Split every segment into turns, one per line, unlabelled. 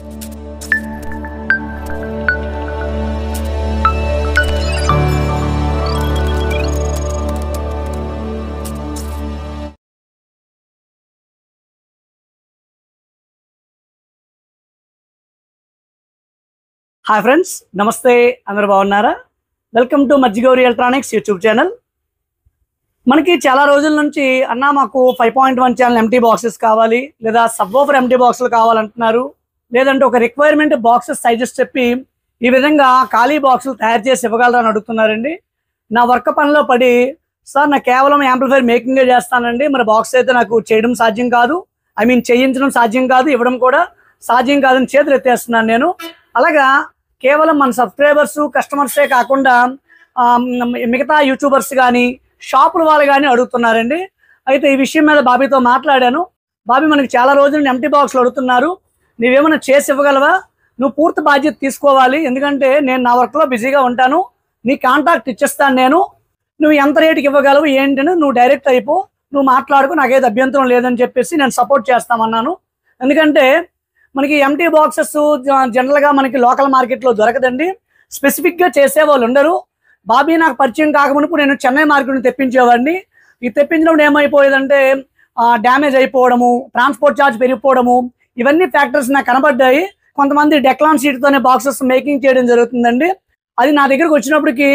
Hi friends, నమస్తే. అందరూ బాగున్నారా? Welcome to Majjigouri electronics YouTube channel. మనకి చాలా రోజుల నుంచి అన్న మాకు 5.1 ఛానల్ ఎంటీ బాక్సెస్ కావాలి, లేదా సబ్వూఫర్ ఎంటీ బాక్సులు కావాలంటున్నారు, లేదంటే ఒక రిక్వైర్మెంట్ బాక్సెస్ సైజెస్ చెప్పి ఈ విధంగా ఖాళీ బాక్సులు తయారు చేసి ఇవ్వగలరని అడుగుతున్నారండి. నా వర్క్ పనిలో పడి సార్ నాకు కేవలం యాంప్లిఫైర్ మేకింగే చేస్తానండి, మరి బాక్స్ అయితే నాకు చేయడం సాధ్యం కాదు, చేయించడం సాధ్యం కాదు, ఇవ్వడం కూడా సాధ్యం కాదని చేతులు ఎత్తేస్తున్నాను నేను. అలాగా కేవలం మన సబ్స్క్రైబర్స్ కస్టమర్సే కాకుండా మిగతా యూట్యూబర్స్ కానీ షాపుల వాళ్ళు కానీ అడుగుతున్నారండి. అయితే ఈ విషయం మీద బాబీతో మాట్లాడాను. బాబీ, మనకి చాలా రోజులు ఎంటీ బాక్స్లు అడుగుతున్నారు, నువ్వేమైనా చేసి ఇవ్వగలవా? నువ్వు పూర్తి బాధ్యత తీసుకోవాలి, ఎందుకంటే నేను నా వర్క్లో బిజీగా ఉంటాను, నీ కాంటాక్ట్ ఇచ్చేస్తాను నేను, నువ్వు ఎంత రేటుకి ఇవ్వగలవు ఏంటని నువ్వు డైరెక్ట్ అయిపో, నువ్వు మాట్లాడుకో, నాకేది అభ్యంతరం లేదని చెప్పేసి నేను సపోర్ట్ చేస్తామన్నాను. ఎందుకంటే మనకి ఎంటీ బాక్సెస్ జనరల్గా మనకి లోకల్ మార్కెట్లో దొరకదండి, స్పెసిఫిక్గా చేసేవాళ్ళు ఉండరు. బాబీ నాకు పరిచయం కాకమునుపు నేను చెన్నై మార్కెట్ని తెప్పించేవాడిని. ఈ తెప్పించినప్పుడు ఏమైపోయేదంటే డ్యామేజ్ అయిపోవడము, ట్రాన్స్పోర్ట్ ఛార్జ్ పెరిగిపోవడము, ఇవన్నీ ఫ్యాక్టర్స్ నాకు కనబడ్డాయి. కొంతమంది డెక్లాన్ షీట్తోనే బాక్సెస్ మేకింగ్ చేయడం జరుగుతుందండి. అది నా దగ్గరకు వచ్చినప్పటికీ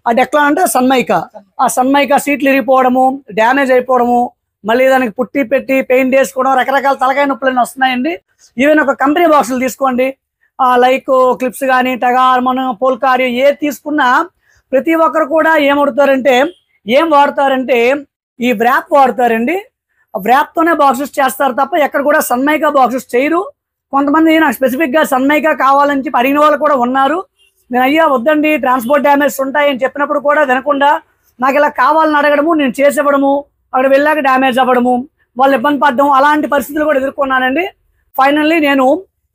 ఆ డెక్లాన్ అంటే సన్మైకా, ఆ సన్మైకా సీట్లు ఇరిగిపోవడము, డ్యామేజ్ అయిపోవడము, మళ్ళీ దానికి పుట్టి పెట్టి పెయింట్ వేసుకోవడం, రకరకాల తలకాయ నొప్పులన్నీ వస్తున్నాయండి. ఈవెన్ ఒక కంపెనీ బాక్సులు తీసుకోండి, లైక్ క్లిప్స్ కానీ టగార్మన్ పోల్కారి ఏది తీసుకున్నా ప్రతి ఒక్కరు కూడా ఏం వాడతారంటే ఈ వ్రాప్ వాడతారండి. వ్రాప్తోనే బాక్సెస్ చేస్తారు తప్ప ఎక్కడ కూడా సన్మైకా బాక్సెస్ చేయరు. కొంతమంది నాకు స్పెసిఫిక్గా సన్మైకా కావాలని చెప్పి అడిగిన వాళ్ళు కూడా ఉన్నారు. నేను అయ్యా వద్దండి ట్రాన్స్పోర్ట్ డ్యామేజ్ ఉంటాయని చెప్పినప్పుడు కూడా వినకుండా నాకు ఇలా కావాలని అడగడము, నేను చేసివ్వడము, అక్కడ వెళ్ళాక డ్యామేజ్ అవ్వడము, వాళ్ళు ఇబ్బంది పడడం, అలాంటి పరిస్థితులు కూడా ఎదుర్కొన్నానండి. ఫైనల్లీ నేను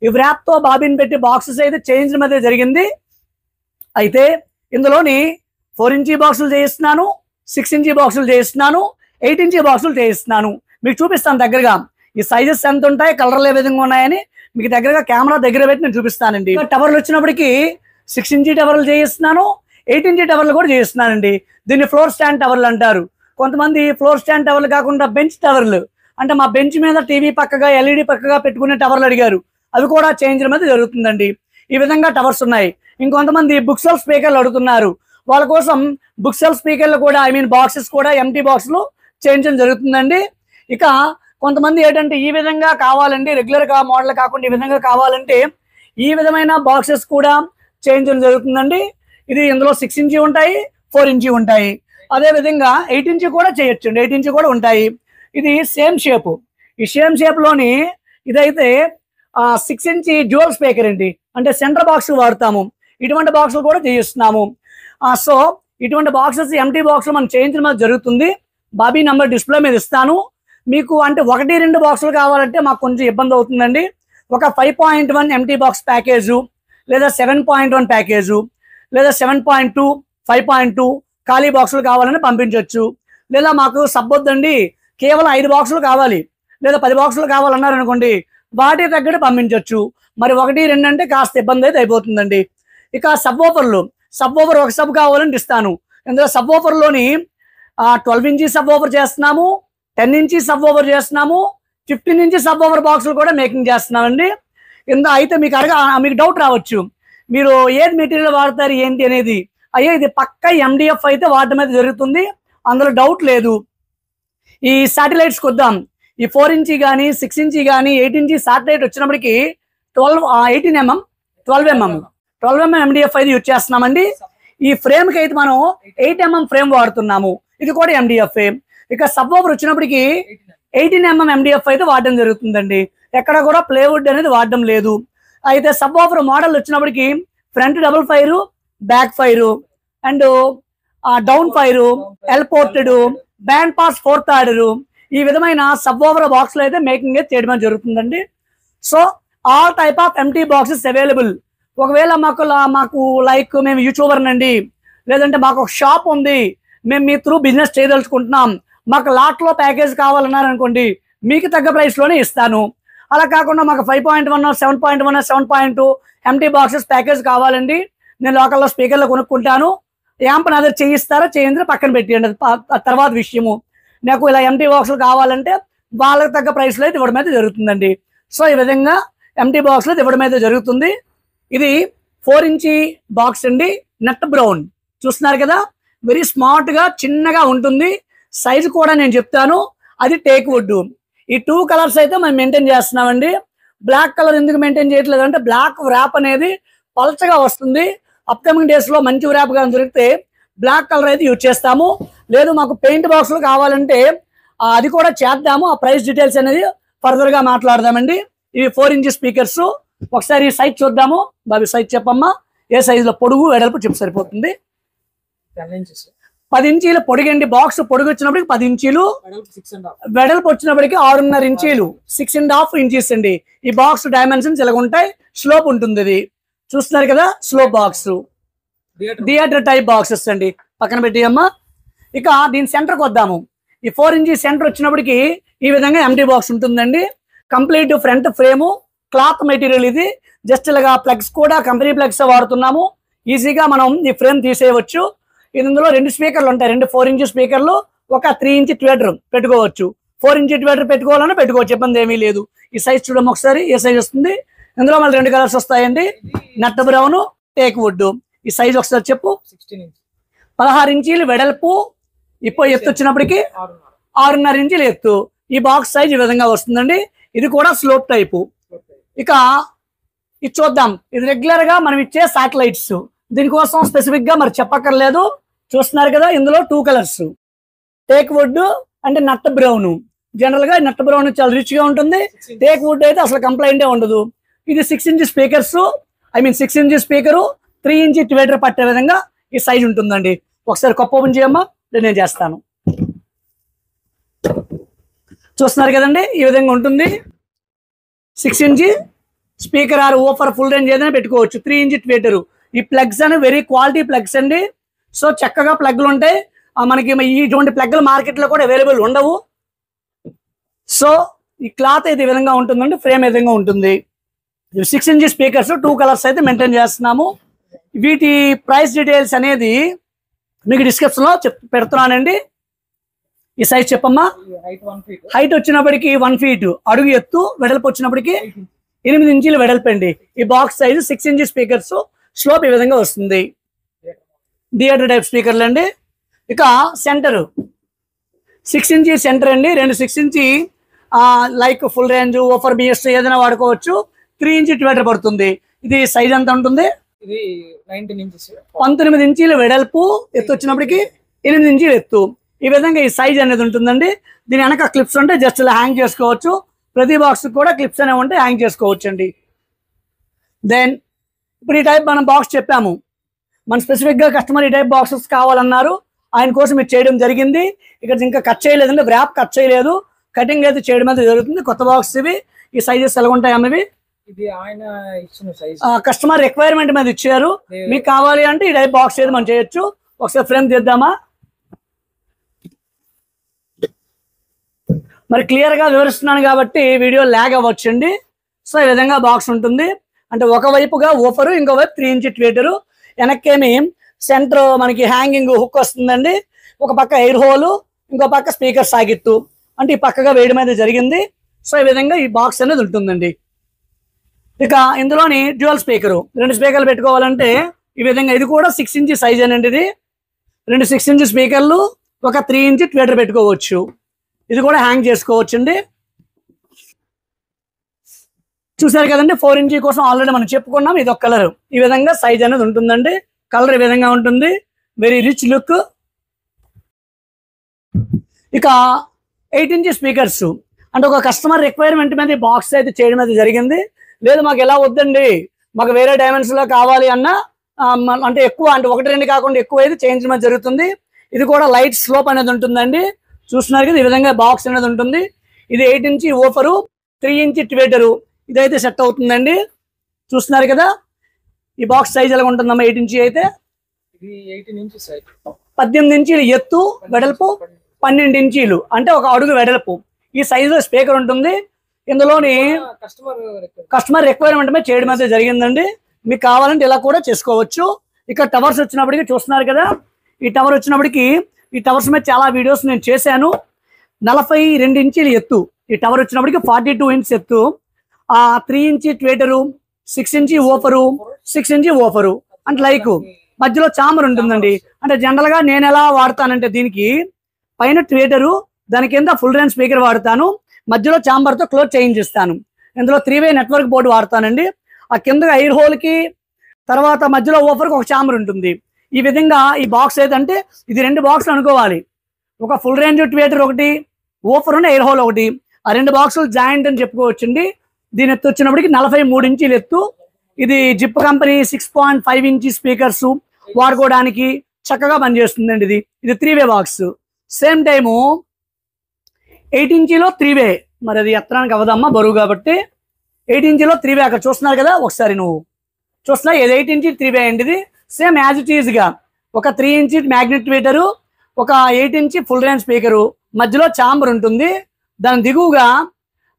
ఈ వ్రాప్తో బాబీని పెట్టి బాక్సెస్ అయితే చేయించడం అయితే జరిగింది. అయితే ఇందులోని 4 ఇంచీ బాక్సులు చేయిస్తున్నాను, 6 ఇంచీ బాక్సులు చేయిస్తున్నాను, 8 ఇంచీ బాక్సులు చేయిస్తున్నాను. మీకు చూపిస్తాను దగ్గరగా ఈ సైజెస్ ఎంత ఉంటాయి, కలర్లు ఏ విధంగా ఉన్నాయని మీకు దగ్గరగా కెమెరా దగ్గర పెట్టి నేను చూపిస్తానండి. టవర్లు వచ్చినప్పటికీ 6 ఇంచీ టవర్లు చేయిస్తున్నాను, 8 ఇంచీ టవర్లు కూడా చేయిస్తున్నానండి. దీన్ని ఫ్లోర్ స్టాండ్ టవర్లు అంటారు. కొంతమంది ఫ్లోర్ స్టాండ్ టవర్లు కాకుండా బెంచ్ టవర్లు అంటే మా బెంచ్ మీద టీవీ పక్కగా ఎల్ఈడి పక్కగా పెట్టుకునే టవర్లు అడిగారు, అవి కూడా చేయించడం అయితే జరుగుతుందండి. ఈ విధంగా టవర్స్ ఉన్నాయి. ఇంకొంతమంది బుక్ సెల్ఫ్ స్పీకర్లు అడుగుతున్నారు, వాళ్ళ కోసం బుక్ సెల్ఫ్ స్పీకర్లు కూడా బాక్సెస్ కూడా ఎంటీ బాక్స్లు చేయించడం జరుగుతుందండి. ఇక కొంతమంది ఏంటంటే ఈ విధంగా కావాలండి, రెగ్యులర్గా మోడల్ కాకుండా ఈ విధంగా కావాలంటే ఈ విధమైన బాక్సెస్ కూడా చేయించడం జరుగుతుందండి. ఇది ఇందులో 6 ఇంచీ ఉంటాయి, 4 ఇంచీ ఉంటాయి, అదేవిధంగా 8 ఇంచీ కూడా చేయొచ్చు, 8 ఇంచీ కూడా ఉంటాయి. ఇది సేమ్ షేప్. ఈ సేమ్ షేప్లోని ఇదైతే 6 ఇంచీ డ్యూయల్ స్పీకర్ అండి, అంటే సెంటర్ బాక్స్ వాడతాము. ఇటువంటి బాక్సులు కూడా చేయిస్తున్నాము. సో ఇటువంటి బాక్సెస్ ఎంటీ బాక్సులు మనం చేయించడం జరుగుతుంది. బాబీ నంబర్ డిస్ప్లే మీద ఇస్తాను మీకు. అంటే 1-2 బాక్సులు కావాలంటే మాకు కొంచెం ఇబ్బంది అవుతుందండి. ఒక 5.1 ఎంటీ బాక్స్ ప్యాకేజు, లేదా 7.1 ప్యాకేజు, లేదా 7.2, 5.2 ఖాళీ బాక్సులు కావాలని పంపించవచ్చు. లేదా మాకు సబ్బొద్దండి, కేవలం 5 బాక్సులు కావాలి, లేదా 10 బాక్సులు కావాలన్నారు అనుకోండి, వాటి తగ్గట్టు పంపించవచ్చు. మరి 1-2 అంటే కాస్త ఇబ్బంది అయితే అయిపోతుందండి. ఇక సబ్వూఫర్లు, సబ్వూఫర్ ఒక సబ్ కావాలంటే ఇస్తాను. ఇందులో సబ్వూఫర్లోని 12 ఇంచీ సబ్వూఫర్ చేస్తున్నాము, 10 ఇంచీ సబ్వూఫర్ చేస్తున్నాము, 15 ఇంచీ సబ్వూఫర్ బాక్సులు కూడా మేకింగ్ చేస్తున్నామండి. అయితే మీకు డౌట్ రావచ్చు, మీరు ఏది మెటీరియల్ వాడతారు ఏంటి అనేది. అయ్యో ఇది పక్క ఎండిఎఫ్ అయితే వాడటం అయితే జరుగుతుంది, అందులో డౌట్ లేదు. ఈ శాటిలైట్స్కి వద్దాం. ఈ 4 ఇంచీ కానీ 6 ఇంచీ కానీ 8 ఇంచీ శాటిలైట్ వచ్చినప్పటికీ 12 mm ఎండిఎఫ్ అయితే యూజ్ చేస్తున్నామండి. ఈ ఫ్రేమ్కి అయితే మనం 8 mm ఫ్రేమ్ వాడుతున్నాము, ఇది కూడా ఎండిఎఫ్. ఇక సబ్వూఫర్ వచ్చినప్పటికీ 18 mm ఎండిఎఫ్ అయితే వాడడం జరుగుతుందండి, ఎక్కడ కూడా ప్లేవుడ్ అనేది వాడడం లేదు. అయితే సబ్వూఫర్ మోడల్ వచ్చినప్పటికీ front double fire, back fire and down fire, L ported, band pass 4th order, ఈ విధమైన సబ్వూఫర్ బాక్స్లో అయితే మేకింగ్ అయితే చేయడం జరుగుతుందండి. So all type of empty boxes available. ఒకవేళ మాకు లైక్ మేము యూట్యూబర్ నండి, లేదంటే మాకు ఒక షాప్ ఉంది, మేము మీ త్రూ బిజినెస్ చేయదలుచుకుంటున్నాం, మాకు లాట్లో ప్యాకేజ్ కావాలన్నారు అనుకోండి, మీకు తగ్గ ప్రైస్లోనే ఇస్తాను. అలా కాకుండా మాకు 5.1 7.1 7.2 ఎంటీ బాక్సెస్ ప్యాకేజ్ కావాలండి, నేను లోకల్లో స్పీకర్లో కొనుక్కుంటాను, యాంప్ నా దగ్గర చేయిస్తారా చేయించి పక్కన పెట్టేయండి, అది తర్వాత విషయము. నాకు ఇలా ఎంటీ బాక్సులు కావాలంటే వాళ్ళకి తగ్గ ప్రైస్లో అయితే ఇవ్వడం అయితే జరుగుతుందండి. సో ఈ విధంగా ఎంటీ బాక్స్లో ఇవ్వడం అయితే జరుగుతుంది. ఇది 4 ఇంచ్ బాక్స్ అండి, నట్ బ్రౌన్ చూస్తున్నారు కదా, వెరీ స్మార్ట్గా చిన్నగా ఉంటుంది. సైజు కూడా నేను చెప్తాను, అది టేక్ వుడ్. ఈ 2 కలర్స్ అయితే మేము మెయింటైన్ చేస్తున్నామండి. బ్లాక్ కలర్ ఎందుకు మెయింటైన్ చేయట్లేదు అంటే బ్లాక్ వ్రాప్ అనేది పలచగా వస్తుంది. అప్కమింగ్ డేస్లో మంచి వ్రాప్ కానీ దొరికితే బ్లాక్ కలర్ అయితే యూజ్ చేస్తాము. లేదు మాకు పెయింట్ బాక్స్లు కావాలంటే అది కూడా చేద్దాము. ఆ ప్రైస్ డీటెయిల్స్ అనేది ఫర్దర్గా మాట్లాడదామండి. ఇవి 4 ఇంచ్ స్పీకర్స్. ఒకసారి ఈ సైజ్ చూద్దాము. బాబు సైజ్ చెప్పమ్మా, ఏ సైజులో పొడుగు వెడల్పు చెప్పు సరిపోతుంది. 10 ఇంచీలు పొడిగండి. బాక్స్ పొడుగు వచ్చినప్పటికి 10 ఇంచీలు, వెడల్పు వచ్చినప్పటికి 6.5 ఇంచీలు, 6.5 ఇంచెస్ అండి. ఈ బాక్స్ డైమెన్షన్స్ ఇలా ఉంటాయి. స్లోప్ ఉంటుంది, ఇది చూస్తున్నారు కదా, slope box, theatre type boxes అండి. పక్కన పెట్టి అమ్మా. ఇక దీని సెంటర్కి వద్దాము. ఈ 4 ఇంచ్ సెంటర్ వచ్చినప్పటికి ఈ విధంగా ఎంటీ బాక్స్ ఉంటుందండి. Complete front frame, cloth material ఇది. జస్ట్ ఇలాగా ప్లగ్స్ కూడా కంపెనీ ప్లగ్స్ వాడుతున్నాము. ఈజీగా మనం ఈ ఫ్రేమ్ తీసేయవచ్చు. ఇందులో 2 స్పీకర్లు ఉంటాయి, 2 4 ఇంచ్ స్పీకర్లు, ఒక 3 ఇంచ్ ట్విటర్ పెట్టుకోవచ్చు. 4 ఇంచ్ ట్విటర్ పెట్టుకోవాలన్నా పెట్టుకోవచ్చు, ఇబ్బంది ఏమీ లేదు. ఈ సైజ్ చూడడం ఒకసారి, ఏ సైజ్ వస్తుంది. ఇందులో మళ్ళీ 2 కలర్స్ వస్తాయండి, నట్ బ్రౌన్, టేక్ వుడ్. ఈ సైజ్ ఒకసారి చెప్పు. 16 ఇంచీలు వెడల్పు, ఇప్పుడు ఎత్తు వచ్చినప్పటికి 6.5 ఇంచీలు ఎత్తు. ఈ బాక్స్ సైజ్ ఈ విధంగా వస్తుందండి. ఇది కూడా స్లోప్ టైపు. ఇక ఇది చూద్దాం. ఇది రెగ్యులర్ గా మనం ఇచ్చే శాటిలైట్స్. దీనికోసం స్పెసిఫిక్ గా మరి చెప్పక్కర్లేదు. చూస్తున్నారు కదా, ఇందులో 2 కలర్స్, టేక్ వుడ్ అంటే నట్ బ్రౌన్. జనరల్ గా నట్ బ్రౌన్ చాలా రిచ్ గా ఉంటుంది. టేక్ వుడ్ అయితే అసలు కంప్లైంటే ఉండదు. ఇది 6 inch speakers, 6 inch speaker, 3 inch Twitter పట్టే విధంగా ఈ సైజ్ ఉంటుందండి. ఒకసారి కొప్ప ఓపెన్ చేయమ్మా, నేను చేస్తాను. చూస్తున్నారు కదండి, ఈ విధంగా ఉంటుంది. 6 inch speaker or woofer full range ఏదైనా పెట్టుకోవచ్చు. 3 ఇంచ్ ట్విటర్. ఈ ప్లగ్స్ అనేవి వెరీ క్వాలిటీ ప్లగ్స్ అండి. సో చక్కగా ప్లగ్లు ఉంటాయి మనకి. ఇటువంటి ప్లగ్లు మార్కెట్లో కూడా అవైలబుల్ ఉండవు. సో ఈ క్లాత్ అయితే ఈ విధంగా ఉంటుందండి, ఫ్రేమ్ ఏ విధంగా ఉంటుంది. 6 ఇంచ్ స్పీకర్స్, 2 కలర్స్ అయితే మెయింటైన్ చేస్తున్నాము. వీటి ప్రైస్ డీటెయిల్స్ అనేది మీకు డిస్క్రిప్షన్ లో పెడుతున్నానండి. ఈ సైజ్ చెప్పమ్మా. హైట్ వచ్చినప్పటికి 1 ఫీట్ అడుగు ఎత్తు, వెడల్పు వచ్చినప్పటికి 8 ఇంచీలు వెడల్పు అండి. ఈ box size 6 inch speakers, slope ఈ విధంగా వస్తుంది. థియేటర్ టైప్ స్పీకర్లు అండి. ఇక సెంటర్ 6 ఇంచ్ సెంటర్ అండి. 2 6 inch like full range woofer బిఎస్ ఏదైనా వాడుకోవచ్చు. 3 ఇంచ్ ట్విటర్ పడుతుంది. ఇది సైజ్ ఎంత ఉంటుంది. 19 ఇంచీలు వెడల్పు, ఎత్తు వచ్చినప్పటికి 8 ఇంచీలు ఎత్తు. ఈ విధంగా ఈ సైజ్ అనేది ఉంటుందండి. దీని వెనక క్లిప్స్ ఉంటే జస్ట్ ఇలా హ్యాంగ్ చేసుకోవచ్చు. ప్రతి బాక్స్ కూడా క్లిప్స్ అనేవి ఉంటే హ్యాంగ్ చేసుకోవచ్చు అండి. దెన్ ఇప్పుడు ఈ టైప్ మనం బాక్స్ చెప్పాము. మన స్పెసిఫిక్గా కస్టమర్ ఈ టైప్ బాక్సెస్ కావాలన్నారు, ఆయన కోసం ఇది చేయడం జరిగింది. ఇక్కడ ఇంకా కట్ చేయలేదండి, వ్రాప్ కట్ చేయలేదు, కటింగ్ అయితే చేయడం అయితే జరుగుతుంది. కొత్త బాక్స్ ఇవి. ఈ సైజెస్ ఎలా ఉంటాయి అన్నవి కస్టమర్ రిక్వైర్మెంట్ మీద ఇచ్చారు. మీకు కావాలి అంటే ఈ టైప్ బాక్స్ ఏది మనం చేయొచ్చు. ఒకసారి ఫ్రేమ్ తీద్దామా. మరి క్లియర్ గా వివరిస్తున్నాను కాబట్టి వీడియో ల్యాగ్ అవ్వచ్చండి. సో ఈ విధంగా బాక్స్ ఉంటుంది. అంటే ఒకవైపుగా ఓఫరు, ఇంకోవైపు 3 ఇంచ్ ట్విటరు, వెనక్కేమి సెంటర్ మనకి హ్యాంగింగ్ హుక్ వస్తుందండి. ఒక పక్క ఎయిర్ హోలు, ఇంకో పక్క స్పీకర్ సాగిత్తు, అంటే ఈ పక్కగా వేయడం అయితే జరిగింది. సో ఈ విధంగా ఈ బాక్స్ అనేది ఉంటుందండి. ఇక ఇందులోని డ్యూయల్ స్పీకరు, 2 స్పీకర్లు పెట్టుకోవాలంటే ఈ విధంగా. ఇది కూడా 6 ఇంచ్ సైజ్ అనండి. ఇది 2 6 ఇంచ్ స్పీకర్లు, ఒక 3 ఇంచ్ ట్విటర్ పెట్టుకోవచ్చు. ఇది కూడా హ్యాంగ్ చేసుకోవచ్చు అండి. చూసారు కదండి, 4 ఇంచ్ కోసం ఆల్రెడీ మనం చెప్పుకున్నాం. ఇది ఒక కలర్, ఈ విధంగా సైజ్ అనేది ఉంటుందండి. కలర్ ఈ విధంగా ఉంటుంది, వెరీ రిచ్ లుక్. ఇక 8 ఇంచ్ స్పీకర్స్, అంటే ఒక కస్టమర్ రిక్వైర్మెంట్ మీద ఈ బాక్స్ అయితే చేయడం అయితే జరిగింది. లేదు మాకు ఎలా వద్దండి, మాకు వేరే డైమెన్షన్ లో కావాలి అన్న అంటే ఎక్కువ, అంటే 1 2 కాకుండా ఎక్కువ అయితే చేయించడం జరుగుతుంది. ఇది కూడా లైట్ స్లోప్ అనేది ఉంటుందండి. చూస్తున్నారు కదా, ఈ విధంగా బాక్స్ అనేది ఉంటుంది. ఇది 8 ఇంచ్ ఓఫరు, 3 ఇంచ్ ట్విటరు, ఇదైతే సెట్ అవుతుందండి. చూస్తున్నారు కదా, ఈ బాక్స్ సైజ్ ఎలా ఉంటుందమ్మా. 8 ఇంచ్ అయితే 18 ఇంచీలు ఎత్తు, వెడల్పు 12 ఇంచీలు, అంటే ఒక అడుగు వెడల్పు. ఈ సైజులో స్పీకర్ ఉంటుంది. ఇందులోని కస్టమర్ రిక్వైర్మెంట్ మీద చేయడం అయితే జరిగిందండి. మీకు కావాలంటే ఇలా కూడా చేసుకోవచ్చు. ఇక్కడ టవర్స్ వచ్చినప్పటికి చూస్తున్నారు కదా, ఈ టవర్ వచ్చినప్పటికి ఈ టవర్స్ మీద చాలా వీడియోస్ నేను చేశాను. 42 ఇంచీలు ఎత్తు ఈ టవర్ వచ్చినప్పటికి, 42 ఇంచ్ ఎత్తు, 3 ఇంచీ ట్వేటరు, 6 ఇంచీ ఓఫరు, 6 ఇంచీ ఓఫరు అంటే లైక్ మధ్యలో చాంబర్ ఉంటుందండి. అంటే జనరల్ గా నేను ఎలా వాడతానంటే దీనికి పైన ట్వేటరు, దాని కింద ఫుల్ రేంజ్ స్పీకర్ వాడతాను, మధ్యలో చాంబర్ తో క్లోజ్ చేయించిస్తాను. ఇందులో 3-వే నెట్వర్క్ బోర్డు వాడతానండి. ఆ కింద ఎయిర్ హోల్ కి తర్వాత మధ్యలో ఓఫర్కి ఒక చాంబర్ ఉంటుంది. ఈ విధంగా ఈ బాక్స్ ఏదంటే ఇది 2 బాక్సులు అనుకోవాలి. ఒక ఫుల్ రేంజ్ ట్వేటర్ ఒకటి, ఓఫర్ ఉన్న ఎయిర్ హోల్ ఒకటి, ఆ 2 బాక్సులు జాయింట్ అని చెప్పుకోవచ్చండి. దీని ఎత్తు వచ్చినప్పటికి 43 ఇంచీలు ఎత్తు. ఇది జిప్ కంపెనీ 6.5 ఇంచీ స్పీకర్స్ వాడుకోవడానికి చక్కగా పనిచేస్తుందండి. ఇది 3-వే బాక్స్. సేమ్ టైము 8 ఇంచీలో 3-వే, మరి అది ఎత్తడానికి అవదమ్మా బరువు కాబట్టి 8 ఇంచీలో 3-వే అక్కడ చూస్తున్నారు కదా, ఒకసారి నువ్వు చూస్తున్నా ఇది 8 ఇంచీ 3-వే అండి. ఇది సేమ్ యాజ్ ఇట్ ఈజ్ గా ఒక 3 ఇంచీ మ్యాగ్నెట్ ట్వేటరు, ఒక 8 ఇంచీ ఫుల్ రేంజ్ స్పీకరు, మధ్యలో చాంబర్ ఉంటుంది. దాని దిగువగా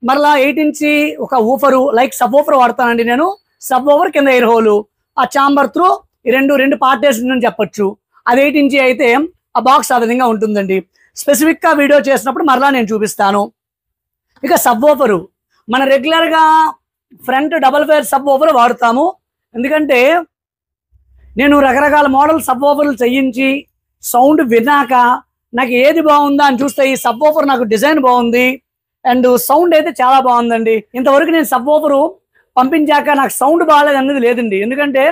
మరలా 8 ఇంచీ ఒక ఊఫరు లైక్ సబ్ ఊఫర్ వాడతానండి నేను. సబ్ ఊఫర్ కింద ఎయిర్ హోలు, ఆ చాంబర్ త్రూ రెండు పార్టేషన్ అని చెప్పొచ్చు. అది 8 ఇంచీ అయితే ఆ బాక్స్ ఆ విధంగా ఉంటుందండి. స్పెసిఫిక్ గా వీడియో చేసినప్పుడు మరలా నేను చూపిస్తాను. ఇక సబ్ ఊఫరు మన రెగ్యులర్ గా front double fire sub woofer వాడుతాము. ఎందుకంటే నేను రకరకాల మోడల్ సబ్ ఊఫర్లు చేయించి సౌండ్ విన్నాక నాకు ఏది బాగుందా అని చూస్తే ఈ సబ్ ఊఫర్ నాకు డిజైన్ బాగుంది అండ్ సౌండ్ అయితే చాలా బాగుందండి. ఇంతవరకు నేను సబ్ ఊఫరు పంపించాక నాకు సౌండ్ బాగాలేదు అనేది లేదండి. ఎందుకంటే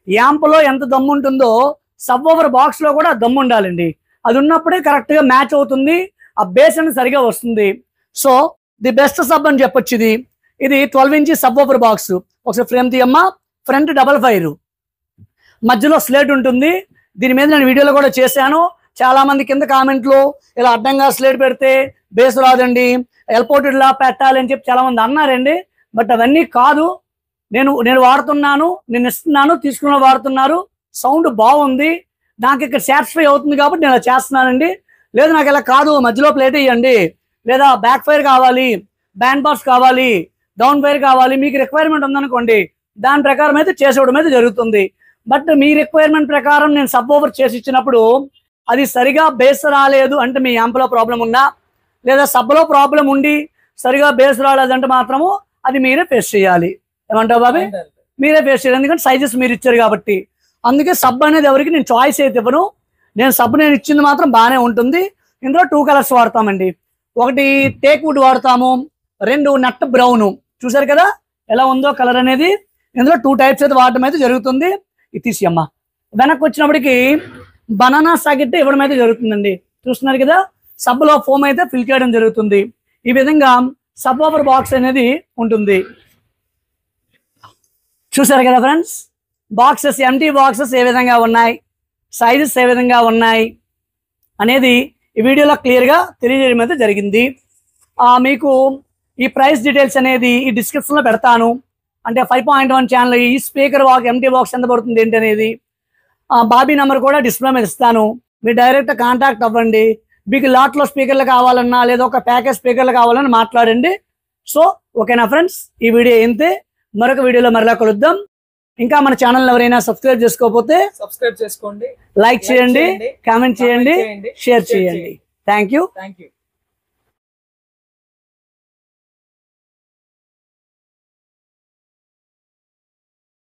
యాంప్లో ఎంత దమ్ము ఉంటుందో సబ్ ఊఫర్ బాక్స్ లో కూడా దమ్ము ఉండాలండి. అది ఉన్నప్పుడే కరెక్ట్ గా మ్యాచ్ అవుతుంది, ఆ బేస్ అనేది సరిగా వస్తుంది. సో ది బెస్ట్ సబ్ అని చెప్పొచ్చు. ఇది 12 ఇంచీ సబ్ ఊఫర్ బాక్స్. ఒకసారి ఫ్రేమ్ తీయమ్మ. ఫ్రంట్ డబల్ ఫైర్, మధ్యలో స్లేట్ ఉంటుంది. దీని మీద నేను వీడియోలో కూడా చేశాను. చాలా మంది కింద కామెంట్లు ఇలా అడ్డంగా స్లేట్ పెడితే బేస్ రాదండి, ఎల్పోర్టెడ్ లా పెట్టాలి అని చెప్పి చాలా మంది అన్నారండి. బట్ అవన్నీ కాదు. నేను వాడుతున్నాను, నేను ఇస్తున్నాను, తీసుకున్న వాడుతున్నారు, సౌండ్ బాగుంది, నాకు ఇక్కడ సాటిస్ఫై అవుతుంది కాబట్టి నేను అలా చేస్తున్నానండి. లేదు నాకు ఇలా కాదు, మధ్యలో ప్లేట్ ఇవ్వండి, లేదా బ్యాక్ ఫైర్ కావాలి, బ్యాండ్ బాక్స్ కావాలి, డౌన్ ఫైర్ కావాలి, మీకు రిక్వైర్మెంట్ ఉందనుకోండి, దాని ప్రకారం అయితే చేసేవడం అయితే జరుగుతుంది. బట్ మీ రిక్వైర్మెంట్ ప్రకారం నేను సబ్ ఊఫర్ చేసి ఇచ్చినప్పుడు అది సరిగా బేస్ రాలేదు అంటే మీ యాంప్లో ప్రాబ్లం ఉన్నా, లేదా సబ్లో ప్రాబ్లం ఉండి సరిగా బేస్ రాలేదంటే మాత్రము అది మీరే ఫేస్ చేయాలి. ఏమంటావు బాబీ? మీరే ఫేస్ చేయాలి. ఎందుకంటే సైజెస్ మీరు ఇచ్చారు కాబట్టి. అందుకే సబ్ అనేది ఎవరికి నేను చాయిస్ అయితే ఇవ్వను. నేను ఇచ్చింది మాత్రం బాగానే ఉంటుంది. ఇందులో 2 కలర్స్ వాడతామండి. ఒకటి టేక్ వుడ్ వాడతాము, 2 నట్ బ్రౌన్. చూసారు కదా ఎలా ఉందో కలర్ అనేది. ఇందులో 2 టైప్స్ అయితే వాడటం అయితే జరుగుతుంది. ఇది తీసి అమ్మ. వెనక్కి వచ్చినప్పటికి బనానా సాకెట్ ఇవ్వడం అయితే జరుగుతుందండి. చూస్తున్నారు కదా, సబ్లో ఫోమ్ అయితే ఫిల్ చేయడం జరుగుతుంది. ఈ విధంగా సబ్ ఊఫర్ బాక్స్ అనేది ఉంటుంది. చూసారు కదా ఫ్రెండ్స్, బాక్సెస్ ఎంటీ బాక్సెస్ ఏ విధంగా ఉన్నాయి, సైజెస్ ఏ విధంగా ఉన్నాయి అనేది ఈ వీడియోలో క్లియర్గా తెలియజేయడం అయితే జరిగింది. మీకు ఈ ప్రైస్ డీటెయిల్స్ అనేది ఈ డిస్క్రిప్షన్లో పెడతాను. అంటే 5.1 ఛానల్ ఈ స్పీకర్ ఎంటీ బాక్స్ ఎంత పడుతుంది ఏంటి అనేది బాబీ నెంబర్ కూడా డిస్ప్లే మీద ఇస్తాను. మీరు డైరెక్ట్ కాంటాక్ట్ అవ్వండి. మీకు లాట్లో స్పీకర్లు కావాలన్నా లేదా ఒక ప్యాకేజ్ స్పీకర్లు కావాలని మాట్లాడండి. సో ఓకేనా ఫ్రెండ్స్, ఈ వీడియో ఏంతే. మరొక వీడియోలో మరలా కలుద్దాం. ఇంకా మన ఛానల్ ఎవరైనా సబ్స్క్రైబ్ చేసుకోకపోతే సబ్స్క్రైబ్ చేసుకోండి, లైక్ చేయండి, కామెంట్ చేయండి, షేర్ చేయండి. Thank you.